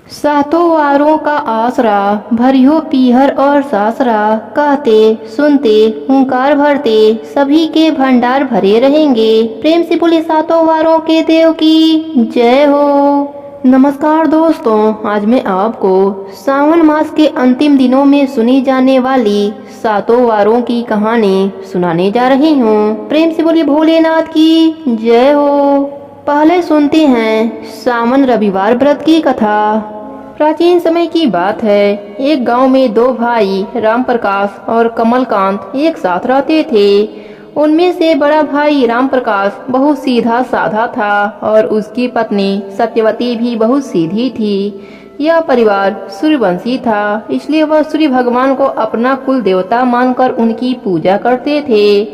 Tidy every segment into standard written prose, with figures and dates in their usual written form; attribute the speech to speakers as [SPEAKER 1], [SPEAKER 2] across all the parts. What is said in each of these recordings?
[SPEAKER 1] सातों वारों का आसरा भरियो पीहर और सासरा, कहते सुनते हुंकार भरते सभी के भंडार भरे रहेंगे। प्रेम से बोले सातों वारों के देव की जय हो। नमस्कार दोस्तों, आज मैं आपको सावन मास के अंतिम दिनों में सुनी जाने वाली सातों वारों की कहानी सुनाने जा रही हूँ। प्रेम से बोले भोलेनाथ की जय हो। पहले सुनते हैं सावन रविवार व्रत की कथा। प्राचीन समय की बात है, एक गांव में दो भाई राम प्रकाश और कमलकांत एक साथ रहते थे। उनमें से बड़ा भाई राम प्रकाश बहुत सीधा साधा था और उसकी पत्नी सत्यवती भी बहुत सीधी थी। यह परिवार सूर्यवंशी था, इसलिए वह सूर्य भगवान को अपना कुल देवता मानकर उनकी पूजा करते थे।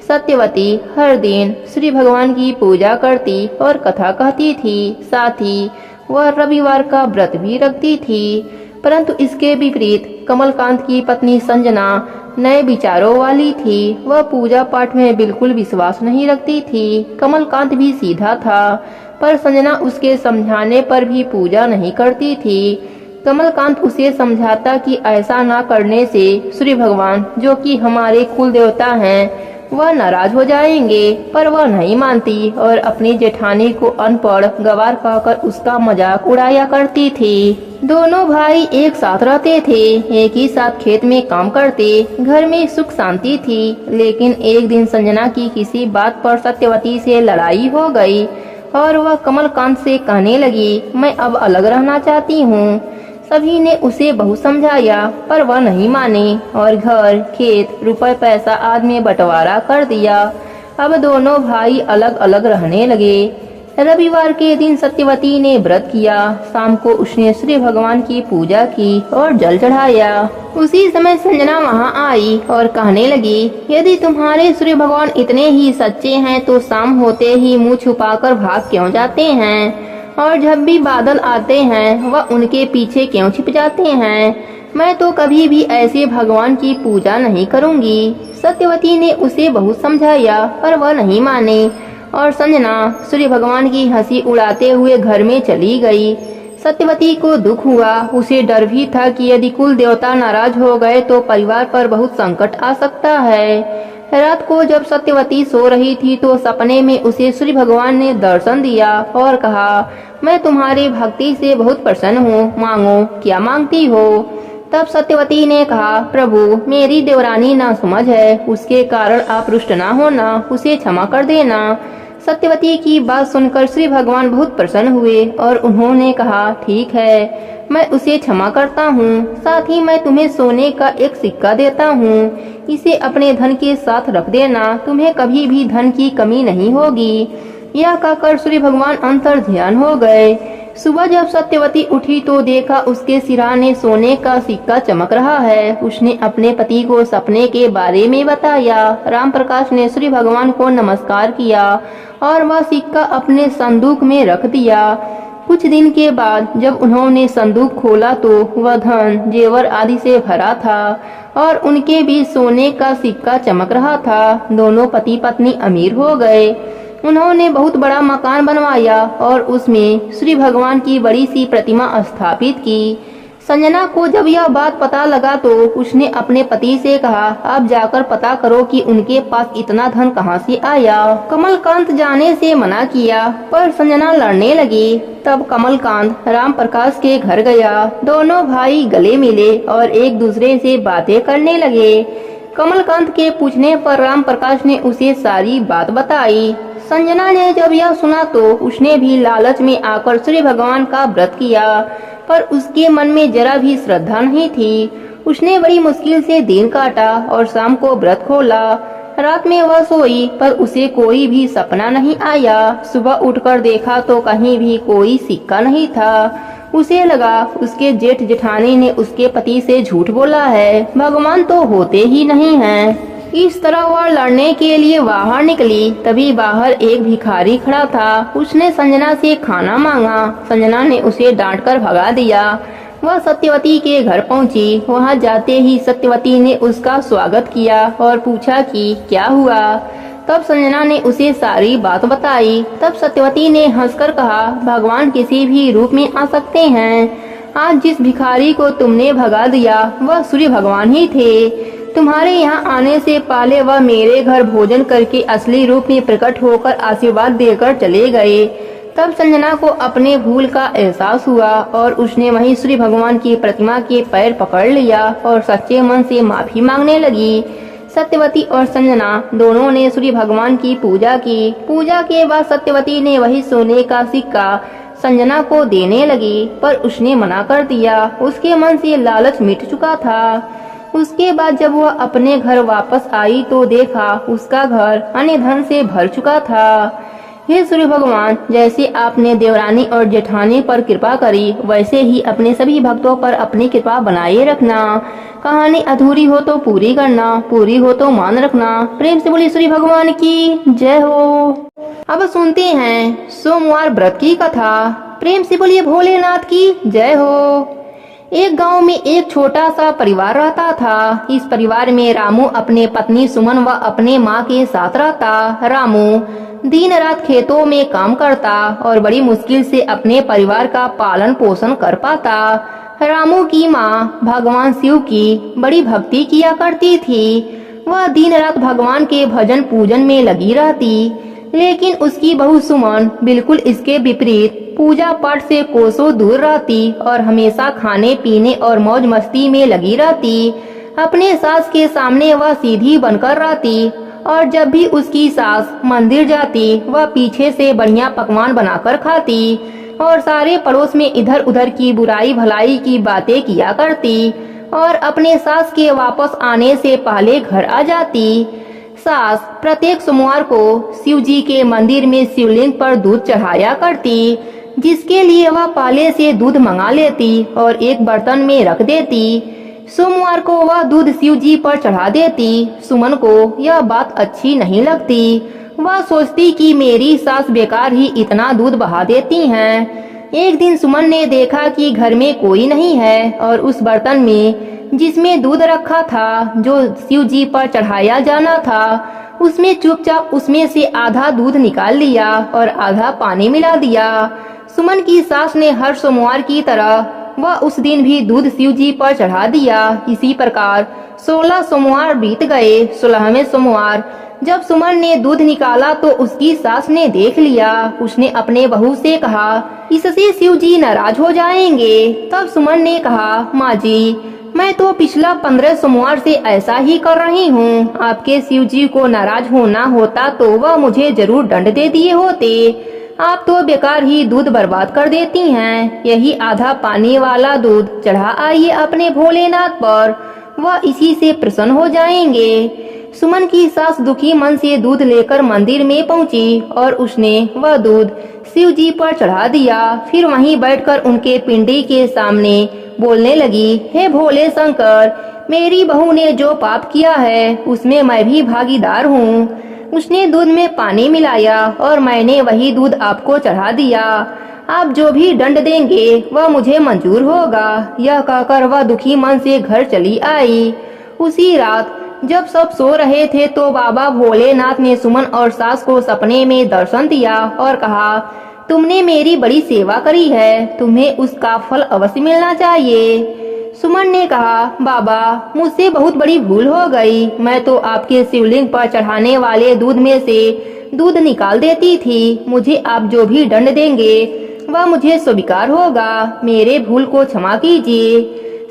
[SPEAKER 1] सत्यवती हर दिन सूर्य भगवान की पूजा करती और कथा कहती थी। साथ ही वह रविवार का व्रत भी रखती थी। परंतु इसके विपरीत कमलकांत की पत्नी संजना नए विचारों वाली थी। वह पूजा पाठ में बिल्कुल विश्वास नहीं रखती थी। कमलकांत भी सीधा था, पर संजना उसके समझाने पर भी पूजा नहीं करती थी। कमलकांत उसे समझाता कि ऐसा ना करने से सूर्य भगवान, जो कि हमारे कुल देवता हैं, वह नाराज हो जाएंगे, पर वह नहीं मानती और अपनी जेठानी को अनपढ़ गवार कहकर उसका मजाक उड़ाया करती थी। दोनों भाई एक साथ रहते थे, एक ही साथ खेत में काम करते, घर में सुख शांति थी। लेकिन एक दिन संजना की किसी बात पर सत्यवती से लड़ाई हो गई और वह कमलकांत से कहने लगी, मैं अब अलग रहना चाहती हूँ। सभी ने उसे बहुत समझाया, पर वह नहीं माने और घर, खेत, रुपए पैसा आदि में बंटवारा कर दिया। अब दोनों भाई अलग अलग रहने लगे। रविवार के दिन सत्यवती ने व्रत किया। शाम को उसने सूर्य भगवान की पूजा की और जल चढ़ाया। उसी समय संजना वहां आई और कहने लगी, यदि तुम्हारे सूर्य भगवान इतने ही सच्चे हैं तो शाम होते ही मुंह छुपाकर भाग क्यों जाते हैं, और जब भी बादल आते हैं वह उनके पीछे क्यों छिप जाते हैं। मैं तो कभी भी ऐसे भगवान की पूजा नहीं करूंगी। सत्यवती ने उसे बहुत समझाया, पर वह नहीं माने और संजना सूर्य भगवान की हंसी उड़ाते हुए घर में चली गई। सत्यवती को दुख हुआ। उसे डर भी था कि यदि कुल देवता नाराज हो गए तो परिवार पर बहुत संकट आ सकता है। रात को जब सत्यवती सो रही थी तो सपने में उसे सूर्य भगवान ने दर्शन दिया और कहा, मैं तुम्हारी भक्ति से बहुत प्रसन्न हूँ, मांगो क्या मांगती हो। तब सत्यवती ने कहा, प्रभु मेरी देवरानी नासमझ है, उसके कारण आप रुष्ट ना होना, उसे क्षमा कर देना। सत्यवती की बात सुनकर श्री भगवान बहुत प्रसन्न हुए और उन्होंने कहा, ठीक है, मैं उसे क्षमा करता हूँ। साथ ही मैं तुम्हें सोने का एक सिक्का देता हूँ, इसे अपने धन के साथ रख देना, तुम्हें कभी भी धन की कमी नहीं होगी। यह कहकर सूर्य भगवान अंतर ध्यान हो गए। सुबह जब सत्यवती उठी तो देखा उसके सिरहाने सोने का सिक्का चमक रहा है। उसने अपने पति को सपने के बारे में बताया। राम प्रकाश ने सूर्य भगवान को नमस्कार किया और वह सिक्का अपने संदूक में रख दिया। कुछ दिन के बाद जब उन्होंने संदूक खोला तो वह धन, जेवर आदि से भरा था और उनके बीच सोने का सिक्का चमक रहा था। दोनों पति पत्नी अमीर हो गए। उन्होंने बहुत बड़ा मकान बनवाया और उसमें श्री भगवान की बड़ी सी प्रतिमा स्थापित की। संजना को जब यह बात पता लगा तो उसने अपने पति से कहा, आप जाकर पता करो कि उनके पास इतना धन कहां से आया। कमलकांत जाने से मना किया, पर संजना लड़ने लगी। तब कमलकांत राम प्रकाश के घर गया। दोनों भाई गले मिले और एक दूसरे से बातें करने लगे। कमलकांत के पूछने पर राम प्रकाश ने उसे सारी बात बताई। संजना ने जब यह सुना तो उसने भी लालच में आकर सूर्य भगवान का व्रत किया, पर उसके मन में जरा भी श्रद्धा नहीं थी। उसने बड़ी मुश्किल से दिन काटा और शाम को व्रत खोला। रात में वह सोई, पर उसे कोई भी सपना नहीं आया। सुबह उठकर देखा तो कहीं भी कोई सिक्का नहीं था। उसे लगा उसके जेठ जेठानी ने उसके पति से झूठ बोला है, भगवान तो होते ही नहीं हैं। इस तरह वह लड़ने के लिए बाहर निकली। तभी बाहर एक भिखारी खड़ा था। उसने संजना से खाना मांगा। संजना ने उसे डांटकर भगा दिया। वह सत्यवती के घर पहुंची। वहां जाते ही सत्यवती ने उसका स्वागत किया और पूछा कि क्या हुआ। तब संजना ने उसे सारी बात बताई। तब सत्यवती ने हंसकर कहा, भगवान किसी भी रूप में आ सकते हैं, आज जिस भिखारी को तुमने भगा दिया वह सूर्य भगवान ही थे। तुम्हारे यहाँ आने से पहले वह मेरे घर भोजन करके असली रूप में प्रकट होकर आशीर्वाद देकर चले गए। तब संजना को अपने भूल का एहसास हुआ और उसने वहीं सूर्य भगवान की प्रतिमा के पैर पकड़ लिया और सच्चे मन से माफी मांगने लगी। सत्यवती और संजना दोनों ने सूर्य भगवान की पूजा की। पूजा के बाद सत्यवती ने वही सोने का सिक्का संजना को देने लगी, पर उसने मना कर दिया। उसके मन से लालच मिट चुका था। उसके बाद जब वह अपने घर वापस आई तो देखा उसका घर अन्य धन से भर चुका था। हे सूर्य भगवान, जैसे आपने देवरानी और जेठानी पर कृपा करी वैसे ही अपने सभी भक्तों पर अपनी कृपा बनाए रखना। कहानी अधूरी हो तो पूरी करना, पूरी हो तो मान रखना। प्रेम से बोलिए सूर्य भगवान की जय हो। अब सुनते हैं सोमवार व्रत की कथा। प्रेम से बोलिए भोलेनाथ की जय हो। एक गांव में एक छोटा सा परिवार रहता था। इस परिवार में रामू अपने पत्नी सुमन व अपने माँ के साथ रहता। रामू दिन रात खेतों में काम करता और बड़ी मुश्किल से अपने परिवार का पालन पोषण कर पाता। रामू की माँ भगवान शिव की बड़ी भक्ति किया करती थी। वह दिन रात भगवान के भजन पूजन में लगी रहती, लेकिन उसकी बहू सुमन बिल्कुल इसके विपरीत पूजा पाठ से कोसों दूर रहती और हमेशा खाने पीने और मौज मस्ती में लगी रहती। अपने सास के सामने वह सीधी बनकर रहती और जब भी उसकी सास मंदिर जाती वह पीछे से बढ़िया पकवान बनाकर खाती और सारे पड़ोस में इधर उधर की बुराई भलाई की बातें किया करती और अपने सास के वापस आने से पहले घर आ जाती। सास प्रत्येक सोमवार को शिव जी के मंदिर में शिवलिंग पर दूध चढ़ाया करती, जिसके लिए वह पहले से दूध मंगा लेती और एक बर्तन में रख देती। सोमवार को वह दूध शिव जी पर चढ़ा देती। सुमन को यह बात अच्छी नहीं लगती। वह सोचती कि मेरी सास बेकार ही इतना दूध बहा देती हैं। एक दिन सुमन ने देखा कि घर में कोई नहीं है और उस बर्तन में जिसमें दूध रखा था जो शिव जी पर चढ़ाया जाना था, उसमें चुपचाप उसमें से आधा दूध निकाल लिया और आधा पानी मिला दिया। सुमन की सास ने हर सोमवार की तरह वह उस दिन भी दूध शिव जी पर चढ़ा दिया। इसी प्रकार 16 सोमवार बीत गए। 16वें सोमवार जब सुमन ने दूध निकाला तो उसकी सास ने देख लिया। उसने अपने बहू से कहा, इससे शिव जी नाराज हो जाएंगे। तब सुमन ने कहा, माँ जी, मैं तो पिछला 15 सोमवार से ऐसा ही कर रही हूँ। आपके शिव जी को नाराज होना होता तो वह मुझे जरूर दंड दे दिए होते। आप तो बेकार ही दूध बर्बाद कर देती हैं। यही आधा पानी वाला दूध चढ़ा आइए अपने भोलेनाथ पर, वह इसी से प्रसन्न हो जाएंगे। सुमन की सास दुखी मन से दूध लेकर मंदिर में पहुंची और उसने वह दूध शिव जी पर चढ़ा दिया। फिर वहीं बैठकर उनके पिंडी के सामने बोलने लगी, हे भोले शंकर, मेरी बहू ने जो पाप किया है उसमें मैं भी भागीदार हूँ। उसने दूध में पानी मिलाया और मैंने वही दूध आपको चढ़ा दिया। आप जो भी दंड देंगे वह मुझे मंजूर होगा। यह कहकर वह दुखी मन से घर चली आई। उसी रात जब सब सो रहे थे तो बाबा भोलेनाथ ने सुमन और सास को सपने में दर्शन दिया और कहा, तुमने मेरी बड़ी सेवा करी है, तुम्हें उसका फल अवश्य मिलना चाहिए। सुमन ने कहा, बाबा, मुझसे बहुत बड़ी भूल हो गई। मैं तो आपके शिवलिंग पर चढ़ाने वाले दूध में से दूध निकाल देती थी। मुझे आप जो भी दंड देंगे वह मुझे स्वीकार होगा। मेरे भूल को क्षमा कीजिए।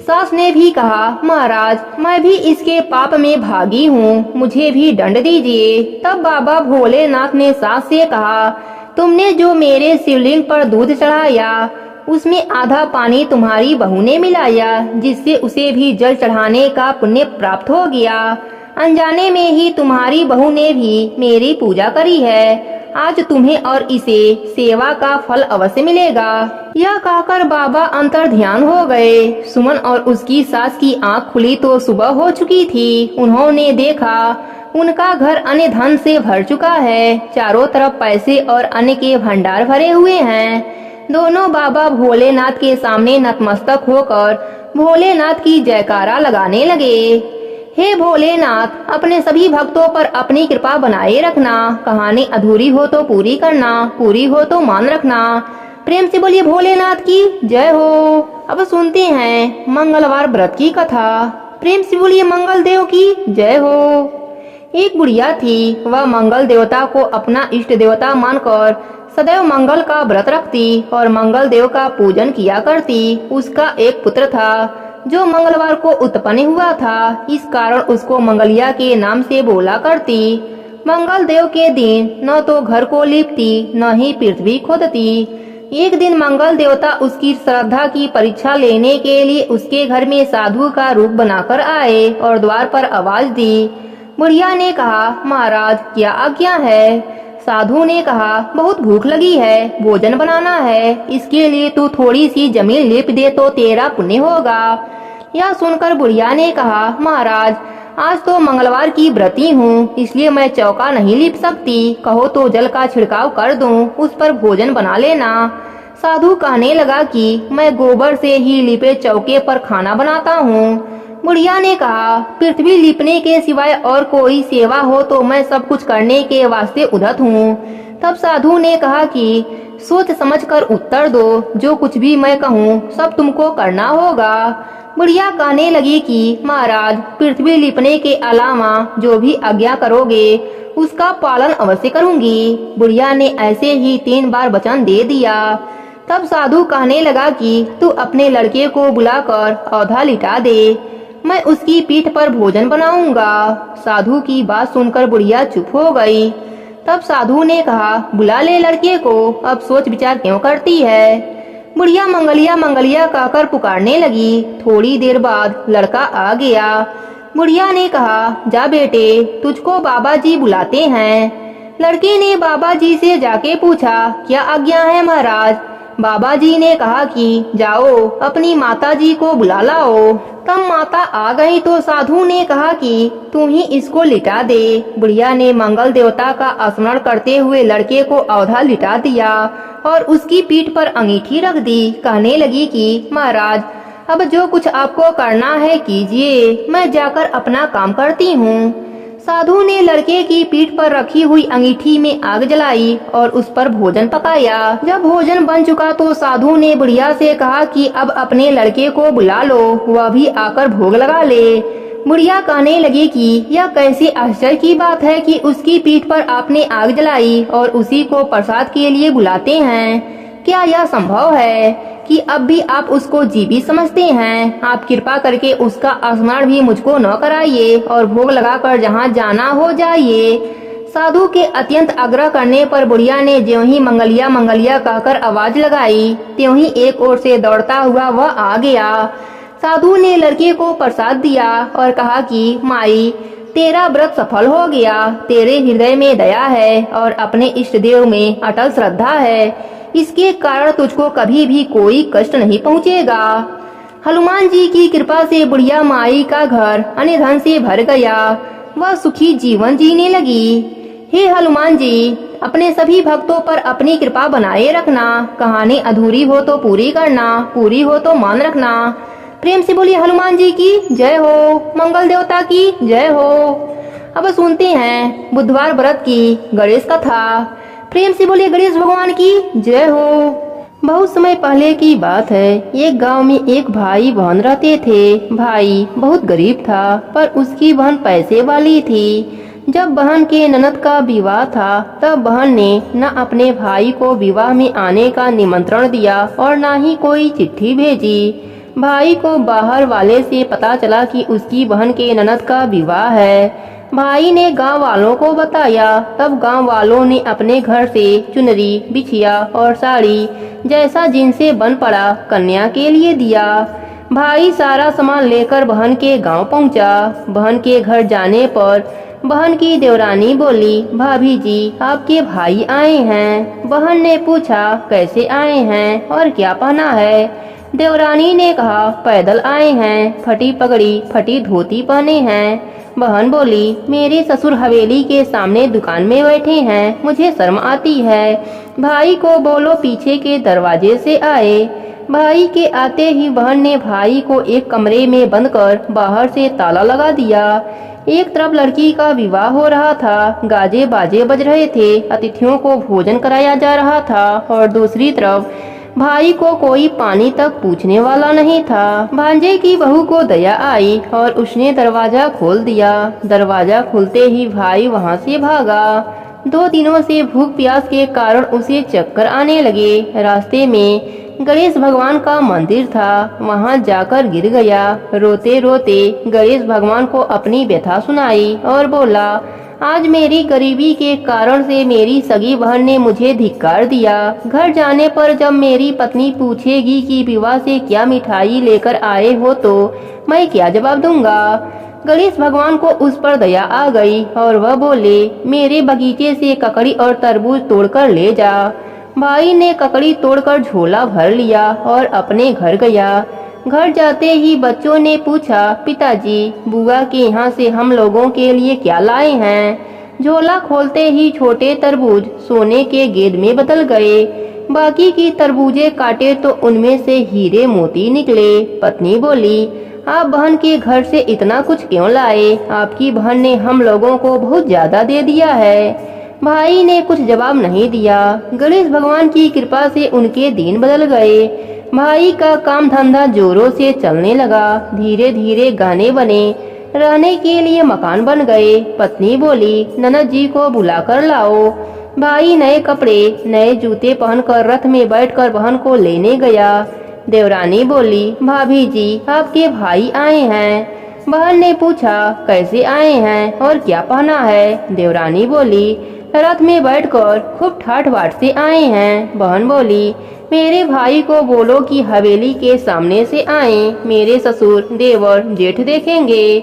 [SPEAKER 1] सास ने भी कहा, महाराज, मैं भी इसके पाप में भागी हूँ, मुझे भी दंड दीजिए। तब बाबा भोलेनाथ ने सास से कहा, तुमने जो मेरे शिवलिंग पर दूध चढ़ाया उसमें आधा पानी तुम्हारी बहू ने मिलाया, जिससे उसे भी जल चढ़ाने का पुण्य प्राप्त हो गया। अनजाने में ही तुम्हारी बहू ने भी मेरी पूजा करी है। आज तुम्हें और इसे सेवा का फल अवश्य मिलेगा। यह कहकर बाबा अंतर ध्यान हो गए। सुमन और उसकी सास की आंख खुली तो सुबह हो चुकी थी। उन्होंने देखा उनका घर अन्य धन से भर चुका है। चारों तरफ पैसे और अन्न के भंडार भरे हुए हैं। दोनों बाबा भोलेनाथ के सामने नतमस्तक होकर भोलेनाथ की जयकारा लगाने लगे। हे भोलेनाथ, अपने सभी भक्तों पर अपनी कृपा बनाए रखना। कहानी अधूरी हो तो पूरी करना, पूरी हो तो मान रखना। प्रेम से बोलिए भोलेनाथ की जय हो। अब सुनते हैं मंगलवार व्रत की कथा। प्रेम से बोलिए मंगल देव की जय हो। एक बुढ़िया थी, वह मंगल देवता को अपना इष्ट देवता मानकर सदैव मंगल का व्रत रखती और मंगल देव का पूजन किया करती। उसका एक पुत्र था जो मंगलवार को उत्पन्न हुआ था, इस कारण उसको मंगलिया के नाम से बोला करती। मंगल देव के दिन न तो घर को लीपती न ही पृथ्वी खोदती। एक दिन मंगल देवता उसकी श्रद्धा की परीक्षा लेने के लिए उसके घर में साधु का रूप बनाकर आए और द्वार पर आवाज दी। बुढ़िया ने कहा, महाराज क्या आज्ञा है? साधु ने कहा, बहुत भूख लगी है, भोजन बनाना है, इसके लिए तू थोड़ी सी जमीन लीप दे तो तेरा पुण्य होगा। यह सुनकर बुढ़िया ने कहा, महाराज आज तो मंगलवार की व्रती हूँ, इसलिए मैं चौका नहीं लीप सकती, कहो तो जल का छिड़काव कर दूं, उस पर भोजन बना लेना। साधु कहने लगा कि मैं गोबर से ही लिपे चौके पर खाना बनाता हूँ। बुढ़िया ने कहा, पृथ्वी लिपने के सिवाय और कोई सेवा हो तो मैं सब कुछ करने के वास्ते उद्यत हूँ। तब साधु ने कहा कि सोच समझकर उत्तर दो, जो कुछ भी मैं कहूँ सब तुमको करना होगा। बुढ़िया कहने लगी कि महाराज पृथ्वी लिपने के अलावा जो भी आज्ञा करोगे उसका पालन अवश्य करूंगी। बुढ़िया ने ऐसे ही 3 बार वचन दे दिया। तब साधु कहने लगा कि तू अपने लड़के को बुलाकर औधा लिटा दे, मैं उसकी पीठ पर भोजन बनाऊंगा। साधु की बात सुनकर बुढ़िया चुप हो गई। तब साधु ने कहा, बुला ले लड़के को, अब सोच विचार क्यों करती है? बुढ़िया मंगलिया मंगलिया कहकर पुकारने लगी। थोड़ी देर बाद लड़का आ गया। बुढ़िया ने कहा, जा बेटे, तुझको बाबा जी बुलाते हैं। लड़के ने बाबा जी से जाके पूछा, क्या आज्ञा है महाराज? बाबा जी ने कहा कि जाओ अपनी माता जी को बुला लाओ। तब माता आ गई तो साधु ने कहा कि तू ही इसको लिटा दे। बुढ़िया ने मंगल देवता का स्मरण करते हुए लड़के को औधा लिटा दिया और उसकी पीठ पर अंगीठी रख दी। कहने लगी कि महाराज अब जो कुछ आपको करना है कीजिए, मैं जाकर अपना काम करती हूँ। साधु ने लड़के की पीठ पर रखी हुई अंगीठी में आग जलाई और उस पर भोजन पकाया। जब भोजन बन चुका तो साधु ने बुढ़िया से कहा कि अब अपने लड़के को बुला लो, वह भी आकर भोग लगा ले। बुढ़िया कहने लगी कि यह कैसी आश्चर्य की बात है कि उसकी पीठ पर आपने आग जलाई और उसी को प्रसाद के लिए बुलाते हैं। क्या यह संभव है कि अब भी आप उसको जीवित समझते हैं? आप कृपा करके उसका स्मरण भी मुझको न कराइए और भोग लगाकर जहाँ जाना हो जाइए। साधु के अत्यंत आग्रह करने पर बुढ़िया ने ज्यों ही मंगलिया मंगलिया कहकर आवाज लगाई, त्यों ही एक ओर से दौड़ता हुआ वह आ गया। साधु ने लड़के को प्रसाद दिया और कहा कि माई तेरा व्रत सफल हो गया, तेरे हृदय में दया है और अपने इष्ट देव में अटल श्रद्धा है, इसके कारण तुझको कभी भी कोई कष्ट नहीं पहुँचेगा। हनुमान जी की कृपा से बुढ़िया माई का घर अन्य धन से भर गया, वह सुखी जीवन जीने लगी। हे हनुमान जी, अपने सभी भक्तों पर अपनी कृपा बनाए रखना, कहानी अधूरी हो तो पूरी करना, पूरी हो तो मान रखना। प्रेम से बोलिए हनुमान जी की जय हो, मंगल देवता की जय हो। अब सुनते हैं बुधवार व्रत की गणेश कथा। प्रेम से बोलिए गणेश भगवान की जय हो। बहुत समय पहले की बात है, एक गांव में एक भाई बहन रहते थे। भाई बहुत गरीब था पर उसकी बहन पैसे वाली थी। जब बहन के ननद का विवाह था तब बहन ने न अपने भाई को विवाह में आने का निमंत्रण दिया और न ही कोई चिट्ठी भेजी। भाई को बाहर वाले से पता चला कि उसकी बहन के ननद का विवाह है। भाई ने गांव वालों को बताया। तब गांव वालों ने अपने घर से चुनरी, बिछिया और साड़ी जैसा जिनसे बन पड़ा कन्या के लिए दिया। भाई सारा सामान लेकर बहन के गांव पहुंचा। बहन के घर जाने पर बहन की देवरानी बोली, भाभी जी आपके भाई आए हैं। बहन ने पूछा, कैसे आए हैं और क्या पहना है? देवरानी ने कहा, पैदल आए हैं, फटी पगड़ी फटी धोती पहने हैं। बहन बोली, मेरे ससुर हवेली के सामने दुकान में बैठे हैं, मुझे शर्म आती है। भाई को बोलो पीछे के दरवाजे से आए। भाई के आते ही बहन ने भाई को एक कमरे में बंद कर बाहर से ताला लगा दिया। एक तरफ लड़की का विवाह हो रहा था, गाजे बाजे बज रहे थे, अतिथियों को भोजन कराया जा रहा था और दूसरी तरफ भाई को कोई पानी तक पूछने वाला नहीं था। भांजे की बहू को दया आई और उसने दरवाजा खोल दिया। दरवाजा खुलते ही भाई वहाँ से भागा। 2 दिनों से भूख प्यास के कारण उसे चक्कर आने लगे। रास्ते में गणेश भगवान का मंदिर था, वहाँ जाकर गिर गया। रोते रोते गणेश भगवान को अपनी व्यथा सुनाई और बोला, आज मेरी गरीबी के कारण से मेरी सगी बहन ने मुझे धिक्कार दिया। घर जाने पर जब मेरी पत्नी पूछेगी कि विवाह से क्या मिठाई लेकर आए हो तो मैं क्या जवाब दूंगा। गणेश भगवान को उस पर दया आ गई और वह बोले, मेरे बगीचे से ककड़ी और तरबूज तोड़कर ले जा। भाई ने ककड़ी तोड़कर झोला भर लिया और अपने घर गया। घर जाते ही बच्चों ने पूछा, पिताजी बुआ के यहाँ से हम लोगों के लिए क्या लाए हैं। झोला खोलते ही छोटे तरबूज सोने के गेंद में बदल गए। बाकी की तरबूजे काटे तो उनमें से हीरे मोती निकले। पत्नी बोली, आप बहन के घर से इतना कुछ क्यों लाए? आपकी बहन ने हम लोगों को बहुत ज्यादा दे दिया है। भाई ने कुछ जवाब नहीं दिया। गणेश भगवान की कृपा से उनके दिन बदल गए। भाई का काम धंधा जोरों से चलने लगा। धीरे धीरे गाने बने, रहने के लिए मकान बन गए। पत्नी बोली, ननद जी को बुलाकर लाओ। भाई नए कपड़े नए जूते पहनकर रथ में बैठकर बहन को लेने गया। देवरानी बोली, भाभी जी आपके भाई आए हैं। बहन ने पूछा, कैसे आए हैं और क्या पहना है? देवरानी बोली, रथ में बैठकर खूब ठाठ बाट से आए हैं। बहन बोली, मेरे भाई को बोलो कि हवेली के सामने से आए, मेरे ससुर देवर जेठ देखेंगे।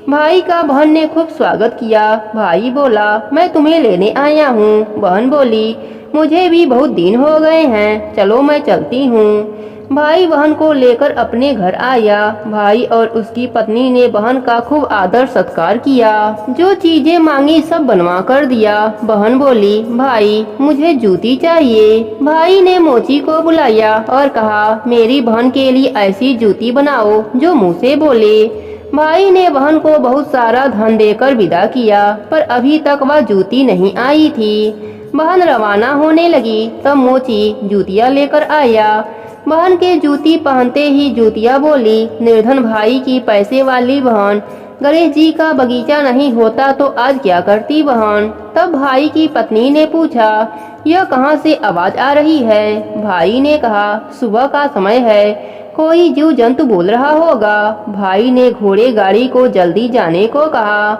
[SPEAKER 1] भाई का बहन ने खूब स्वागत किया। भाई बोला, मैं तुम्हें लेने आया हूँ। बहन बोली, मुझे भी बहुत दिन हो गए हैं, चलो मैं चलती हूँ। भाई बहन को लेकर अपने घर आया। भाई और उसकी पत्नी ने बहन का खूब आदर सत्कार किया। जो चीजें मांगी सब बनवा कर दिया। बहन बोली, भाई मुझे जूती चाहिए। भाई ने मोची को बुलाया और कहा, मेरी बहन के लिए ऐसी जूती बनाओ जो मुँह से बोले। भाई ने बहन को बहुत सारा धन देकर विदा किया, पर अभी तक वह जूती नहीं आई थी। बहन रवाना होने लगी तब मोची जूतियाँ लेकर आया। बहन के जूती पहनते ही जूतिया बोली, निर्धन भाई की पैसे वाली बहन, गणेश जी का बगीचा नहीं होता तो आज क्या करती बहन। तब भाई की पत्नी ने पूछा, यह कहाँ से आवाज आ रही है? भाई ने कहा, सुबह का समय है, कोई जीव जंतु बोल रहा होगा। भाई ने घोड़े गाड़ी को जल्दी जाने को कहा।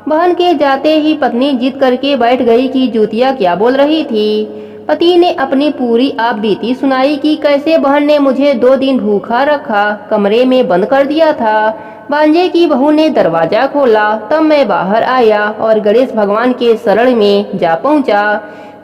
[SPEAKER 1] बहन के जाते ही पत्नी जिद करके बैठ गई कि जूतिया क्या बोल रही थी। पति ने अपनी पूरी आप बीती सुनाई कि कैसे बहन ने मुझे 2 दिन भूखा रखा, कमरे में बंद कर दिया था। भांजे की बहू ने दरवाजा खोला तब मैं बाहर आया और गणेश भगवान के शरण में जा पहुंचा।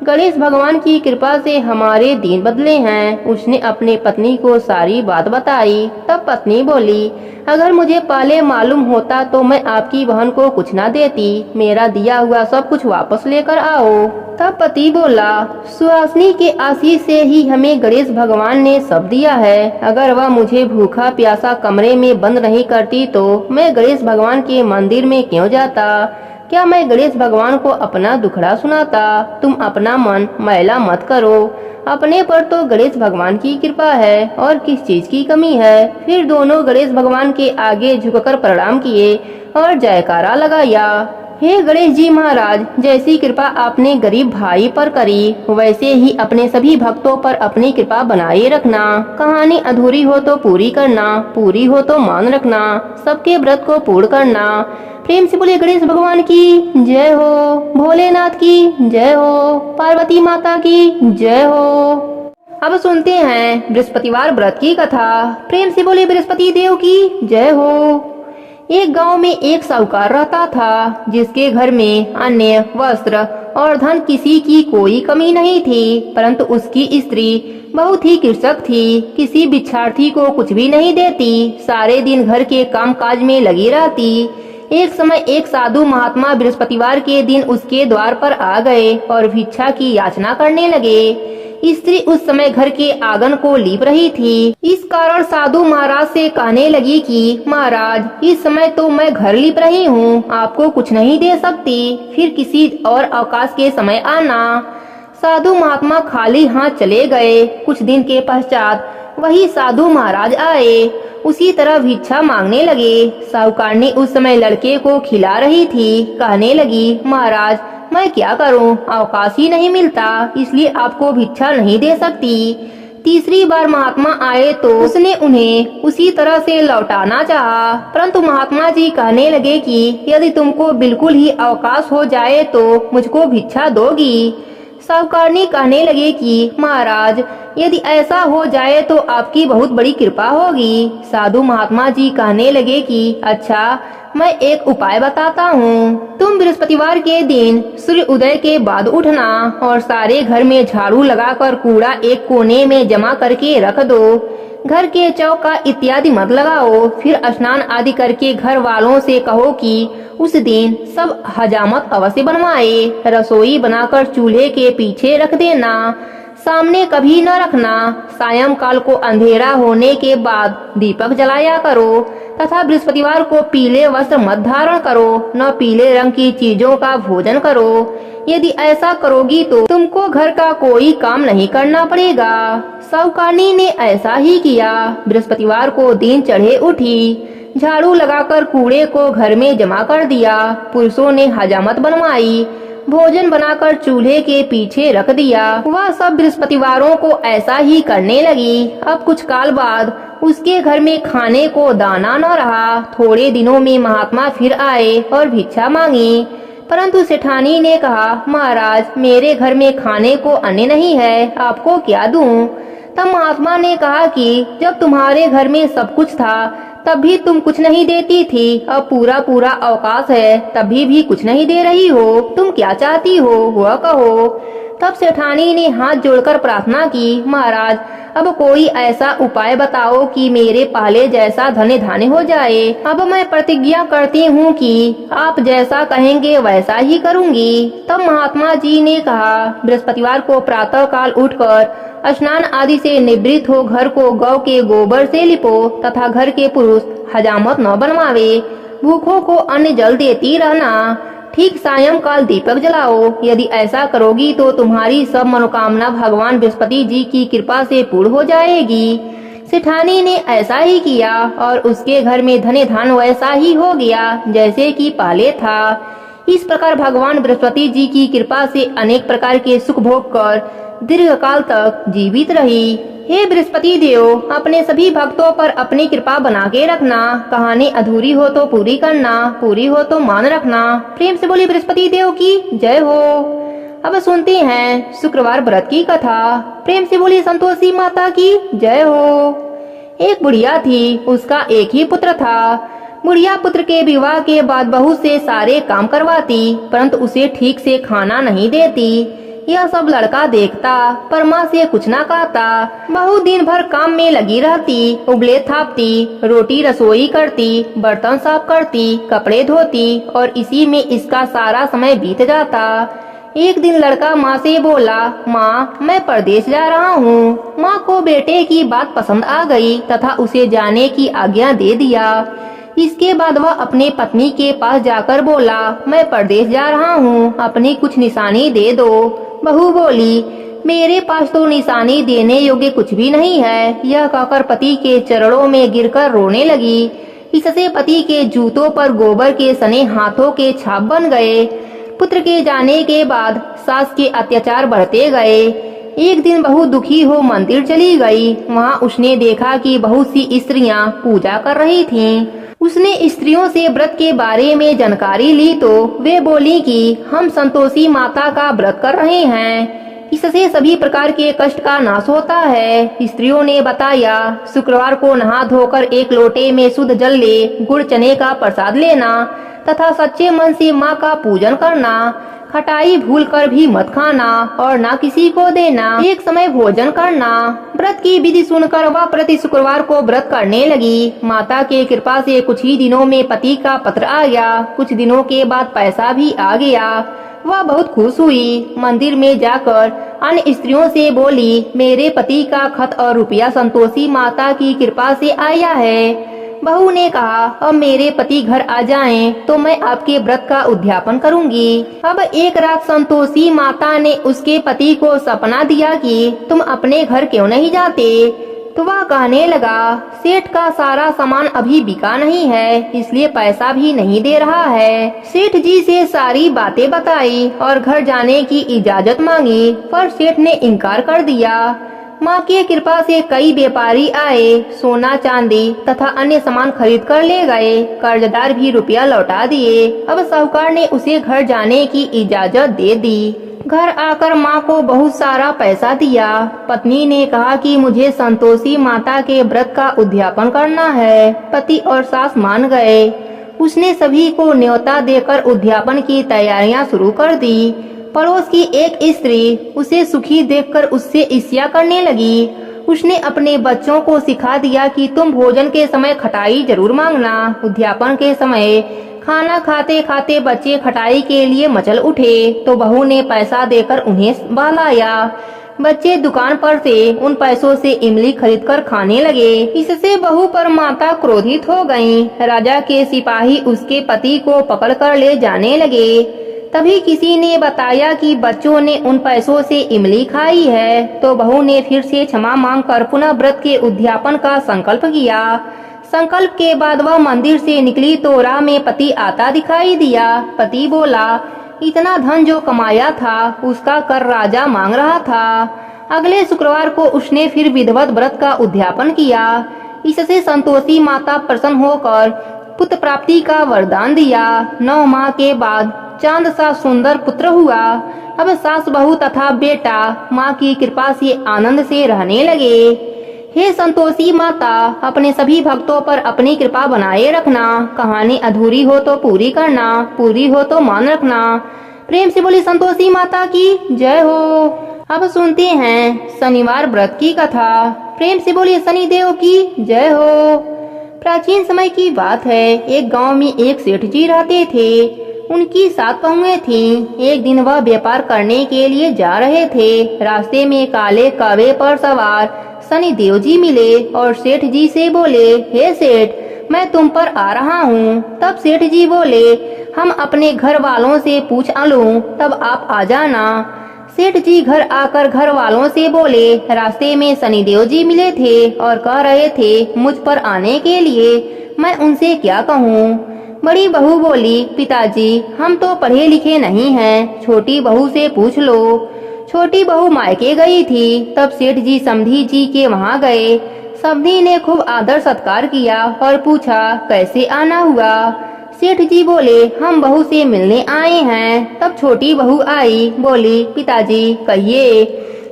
[SPEAKER 1] गणेश भगवान की कृपा से हमारे दिन बदले हैं। उसने अपने पत्नी को सारी बात बताई। तब पत्नी बोली, अगर मुझे पहले मालूम होता तो मैं आपकी बहन को कुछ ना देती। मेरा दिया हुआ सब कुछ वापस लेकर आओ। तब पति बोला, सुहासिनी के आशीष से ही हमें गणेश भगवान ने सब दिया है। अगर वह मुझे भूखा प्यासा कमरे में बंद नहीं करती तो मैं गणेश भगवान के मंदिर में क्यों जाता? क्या मैं गणेश भगवान को अपना दुखड़ा सुनाता? तुम अपना मन मैला मत करो, अपने पर तो गणेश भगवान की कृपा है और किस चीज की कमी है। फिर दोनों गणेश भगवान के आगे झुककर प्रणाम किए और जयकारा लगाया। हे गणेश जी महाराज, जैसी कृपा आपने गरीब भाई पर करी वैसे ही अपने सभी भक्तों पर अपनी कृपा बनाए रखना। कहानी अधूरी हो तो पूरी करना, पूरी हो तो मान रखना, सबके व्रत को पूर्ण करना। प्रेम से बोले गणेश भगवान की जय हो, भोलेनाथ की जय हो, पार्वती माता की जय हो। अब सुनते हैं बृहस्पतिवार व्रत की कथा। प्रेम से बोले बृहस्पति देव की जय हो। एक गांव में एक साहूकार रहता था, जिसके घर में अन्न, वस्त्र और धन किसी की कोई कमी नहीं थी, परंतु उसकी स्त्री बहुत ही कृषक थी। किसी भिक्षार्थी को कुछ भी नहीं देती, सारे दिन घर के कामकाज में लगी रहती। एक समय एक साधु महात्मा बृहस्पतिवार के दिन उसके द्वार पर आ गए और भिक्षा की याचना करने लगे। स्त्री उस समय घर के आंगन को लीप रही थी। इस कारण साधु महाराज से कहने लगी कि महाराज, इस समय तो मैं घर लीप रही हूँ, आपको कुछ नहीं दे सकती, फिर किसी और अवकाश के समय आना। साधु महात्मा खाली हाथ चले गए। कुछ दिन के पश्चात वही साधु महाराज आए, उसी तरह भिक्षा मांगने लगे। साहूकारनी उस समय लड़के को खिला रही थी। कहने लगी, महाराज मैं क्या करूं, अवकाश ही नहीं मिलता, इसलिए आपको भिक्षा नहीं दे सकती। तीसरी बार महात्मा आए तो उसने उन्हें उसी तरह से लौटाना चाहा, परंतु महात्मा जी कहने लगे कि यदि तुमको बिल्कुल ही अवकाश हो जाए तो मुझको भिक्षा दोगी। साहूकारनी कहने लगे कि महाराज यदि ऐसा हो जाए तो आपकी बहुत बड़ी कृपा होगी। साधु महात्मा जी कहने लगे कि अच्छा, मैं एक उपाय बताता हूँ। तुम बृहस्पतिवार के दिन सूर्य उदय के बाद उठना और सारे घर में झाड़ू लगाकर कूड़ा एक कोने में जमा करके रख दो। घर के चौका इत्यादि मत लगाओ। फिर स्नान आदि करके घर वालों से कहो कि उस दिन सब हजामत अवश्य बनवाए। रसोई बनाकर चूल्हे के पीछे रख देना, सामने कभी न रखना। सायंकाल को अंधेरा होने के बाद दीपक जलाया करो तथा बृहस्पतिवार को पीले वस्त्र मत धारण करो, न पीले रंग की चीजों का भोजन करो। यदि ऐसा करोगी तो तुमको घर का कोई काम नहीं करना पड़ेगा। साहूकारनी ने ऐसा ही किया। बृहस्पतिवार को दिन चढ़े उठी, झाड़ू लगाकर कूड़े को घर में जमा कर दिया। पुरुषों ने हजामत बनवाई, भोजन बनाकर चूल्हे के पीछे रख दिया। वह सब बृहस्पतिवारों को ऐसा ही करने लगी। अब कुछ काल बाद उसके घर में खाने को दाना न रहा। थोड़े दिनों में महात्मा फिर आए और भिक्षा मांगी, परंतु सेठानी ने कहा, महाराज मेरे घर में खाने को अन्न नहीं है, आपको क्या दूं? तब महात्मा ने कहा कि जब तुम्हारे घर में सब कुछ था तब भी तुम कुछ नहीं देती थी, अब पूरा पूरा अवकाश है तभी भी कुछ नहीं दे रही हो, तुम क्या चाहती हो वह कहो। तब सेठानी ने हाथ जोड़कर प्रार्थना की, महाराज अब कोई ऐसा उपाय बताओ कि मेरे पहले जैसा धन्य धान्य हो जाए। अब मैं प्रतिज्ञा करती हूँ कि आप जैसा कहेंगे वैसा ही करूँगी। तब महात्मा जी ने कहा, बृहस्पतिवार को प्रातः काल उठकर स्नान आदि से निवृत्त हो घर को गौ के गोबर से लिपो तथा घर के पुरुष हजामत न बनवावे। भूखों को अन्न जल देती रहना। ठीक सायंकाल दीपक जलाओ। यदि ऐसा करोगी तो तुम्हारी सब मनोकामना भगवान बृहस्पति जी की कृपा से पूर्ण हो जाएगी। सेठानी ने ऐसा ही किया और उसके घर में धन्य धान्य वैसा ही हो गया जैसे कि पहले था। इस प्रकार भगवान बृहस्पति जी की कृपा से अनेक प्रकार के सुख भोग कर दीर्घ काल तक जीवित रही। हे बृहस्पति देव, अपने सभी भक्तों पर अपनी कृपा बना के रखना। कहानी अधूरी हो तो पूरी करना, पूरी हो तो मान रखना। प्रेम से बोली बृहस्पति देव की जय हो। अब सुनते हैं शुक्रवार व्रत की कथा। प्रेम से बोली संतोषी माता की जय हो। एक बुढ़िया थी, उसका एक ही पुत्र था। बुढ़िया पुत्र के विवाह के बाद बहू से सारे काम करवाती, परंतु उसे ठीक से खाना नहीं देती। यह सब लड़का देखता पर माँ से कुछ ना कहता। बहू दिन भर काम में लगी रहती, उबले थापती, रोटी रसोई करती, बर्तन साफ करती, कपड़े धोती और इसी में इसका सारा समय बीत जाता। एक दिन लड़का माँ से बोला, माँ मैं परदेश जा रहा हूँ। माँ को बेटे की बात पसंद आ गई तथा उसे जाने की आज्ञा दे दिया। इसके बाद वह अपने पत्नी के पास जाकर बोला, मैं परदेश जा रहा हूँ, अपनी कुछ निशानी दे दो। बहू बोली, मेरे पास तो निशानी देने योग्य कुछ भी नहीं है। यह कहकर पति के चरणों में गिरकर रोने लगी। इससे पति के जूतों पर गोबर के सने हाथों के छाप बन गए। पुत्र के जाने के बाद सास के अत्याचार बढ़ते गए। एक दिन बहू दुखी हो मंदिर चली गई। वहाँ उसने देखा कि बहुत सी स्त्रियां पूजा कर रही थीं। उसने स्त्रियों से व्रत के बारे में जानकारी ली तो वे बोली कि हम संतोषी माता का व्रत कर रहे हैं, इससे सभी प्रकार के कष्ट का नाश होता है। स्त्रियों ने बताया, शुक्रवार को नहा धोकर एक लोटे में शुद्ध जल ले, गुड़ चने का प्रसाद लेना तथा सच्चे मन से माँ का पूजन करना। खटाई भूल कर भी मत खाना और ना किसी को देना। एक समय भोजन करना। व्रत की विधि सुनकर वह प्रति शुक्रवार को व्रत करने लगी। माता के कृपा से कुछ ही दिनों में पति का पत्र आ गया। कुछ दिनों के बाद पैसा भी आ गया। वह बहुत खुश हुई। मंदिर में जाकर अन्य स्त्रियों से बोली, मेरे पति का खत और रुपया संतोषी माता की कृपा से आया है। बहू ने कहा, अब मेरे पति घर आ जाएं तो मैं आपके व्रत का उद्यापन करूंगी। अब एक रात संतोषी माता ने उसके पति को सपना दिया कि तुम अपने घर क्यों नहीं जाते। तो वह कहने लगा, सेठ का सारा सामान अभी बिका नहीं है, इसलिए पैसा भी नहीं दे रहा है। सेठ जी से सारी बातें बताई और घर जाने की इजाजत मांगी, पर सेठ ने इनकार कर दिया। माँ की कृपा से कई व्यापारी आए, सोना चांदी तथा अन्य सामान खरीद कर ले गए। कर्जदार भी रुपया लौटा दिए। अब साहूकार ने उसे घर जाने की इजाजत दे दी। घर आकर माँ को बहुत सारा पैसा दिया। पत्नी ने कहा कि मुझे संतोषी माता के व्रत का उद्यापन करना है। पति और सास मान गए। उसने सभी को न्योता देकर उद्यापन की तैयारियां शुरू कर दी। पड़ोस की एक स्त्री उसे सुखी देखकर उससे ईर्ष्या करने लगी। उसने अपने बच्चों को सिखा दिया कि तुम भोजन के समय खटाई जरूर मांगना। उद्यापन के समय खाना खाते खाते बच्चे खटाई के लिए मचल उठे तो बहू ने पैसा देकर उन्हें बहलाया। बच्चे दुकान पर से उन पैसों से इमली खरीदकर खाने लगे। इससे बहू पर माता क्रोधित हो गईं। राजा के सिपाही उसके पति को पकड़कर ले जाने लगे। तभी किसी ने बताया कि बच्चों ने उन पैसों से इमली खाई है। तो बहू ने फिर से क्षमा मांगकर पुनः व्रत के उद्यापन का संकल्प किया। संकल्प के बाद वह मंदिर से निकली तो राह में पति आता दिखाई दिया। पति बोला, इतना धन जो कमाया था उसका कर राजा मांग रहा था। अगले शुक्रवार को उसने फिर विधिवत व्रत का उद्यापन किया। इससे संतोषी माता प्रसन्न होकर पुत्र प्राप्ति का वरदान दिया। 9 माह के बाद चांद सा सुंदर पुत्र हुआ। अब सास बहू तथा बेटा माँ की कृपा से आनंद से रहने लगे। हे संतोषी माता, अपने सभी भक्तों पर अपनी कृपा बनाए रखना। कहानी अधूरी हो तो पूरी करना, पूरी हो तो मान रखना। प्रेम से बोली संतोषी माता की जय हो। अब सुनते हैं शनिवार व्रत की कथा। प्रेम से बोली शनिदेव की जय हो। प्राचीन समय की बात है। एक गांव में एक सेठ जी रहते थे। उनकी 7 बहुएं थीं। एक दिन वह व्यापार करने के लिए जा रहे थे। रास्ते में काले कौवे पर सवार शनिदेव जी मिले और सेठ जी से बोले, हे सेठ, मैं तुम पर आ रहा हूँ। तब सेठ जी बोले, हम अपने घर वालों से पूछ लूं, तब आप आ जाना। सेठ जी घर आकर घर वालों से बोले, रास्ते में शनिदेव जी मिले थे और कह रहे थे मुझ पर आने के लिए। मैं उनसे क्या कहूँ? बड़ी बहू बोली, पिताजी, हम तो पढ़े लिखे नहीं हैं, छोटी बहू से पूछ लो। छोटी बहू मायके गई थी। तब सेठ जी समधी जी के वहाँ गए। समधी ने खूब आदर सत्कार किया और पूछा, कैसे आना हुआ? सेठ जी बोले, हम बहू से मिलने आए हैं। तब छोटी बहू आई, बोली, पिताजी कहिए।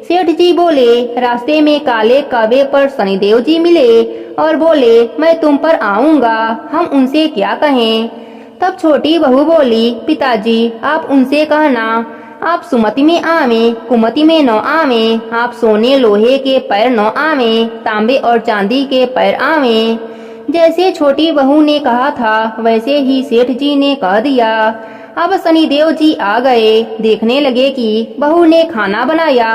[SPEAKER 1] सेठ जी बोले, रास्ते में काले कौवे पर शनिदेव जी मिले और बोले, मैं तुम पर आऊंगा, हम उनसे क्या कहें? तब छोटी बहू बोली, पिताजी आप उनसे कहना, आप सुमति में आवे, कुमति में न आवे, आप सोने लोहे के पैर न आवे, तांबे और चांदी के पैर आवे। जैसे छोटी बहू ने कहा था वैसे ही सेठ जी ने कह दिया। अब शनिदेव जी आ गए। देखने लगे कि बहू ने खाना बनाया।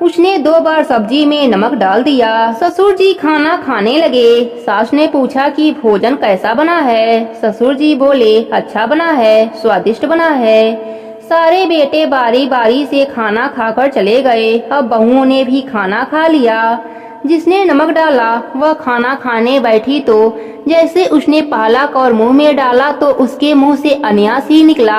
[SPEAKER 1] उसने 2 बार सब्जी में नमक डाल दिया। ससुर जी खाना खाने लगे। सास ने पूछा कि भोजन कैसा बना है? ससुर जी बोले, अच्छा बना है, स्वादिष्ट बना है। सारे बेटे बारी बारी से खाना खाकर चले गए। अब बहुओं ने भी खाना खा लिया। जिसने नमक डाला वह खाना खाने बैठी तो जैसे उसने पालक और मुंह में डाला तो उसके मुंह से अन्यास ही निकला,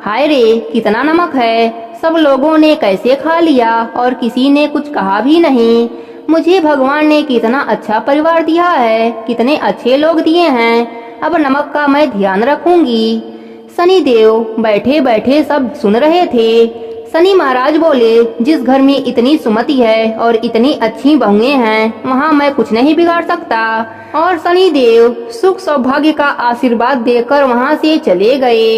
[SPEAKER 1] हाय रे कितना नमक है। सब लोगों ने कैसे खा लिया और किसी ने कुछ कहा भी नहीं। मुझे भगवान ने कितना अच्छा परिवार दिया है, कितने अच्छे लोग दिए हैं। अब नमक का मैं ध्यान रखूंगी। शनिदेव बैठे बैठे सब सुन रहे थे। शनि महाराज बोले, जिस घर में इतनी सुमति है और इतनी अच्छी बहुएं हैं वहाँ मैं कुछ नहीं बिगाड़ सकता। और शनिदेव सुख सौभाग्य का आशीर्वाद देकर वहाँ से चले गए।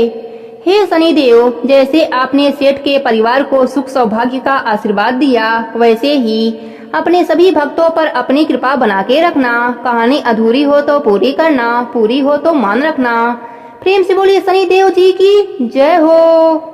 [SPEAKER 1] हे शनिदेव, जैसे आपने सेठ के परिवार को सुख सौभाग्य का आशीर्वाद दिया वैसे ही अपने सभी भक्तों पर अपनी कृपा बना के रखना। कहानी अधूरी हो तो पूरी करना, पूरी हो तो मान रखना। प्रेम से बोलिए शनिदेव जी की जय हो।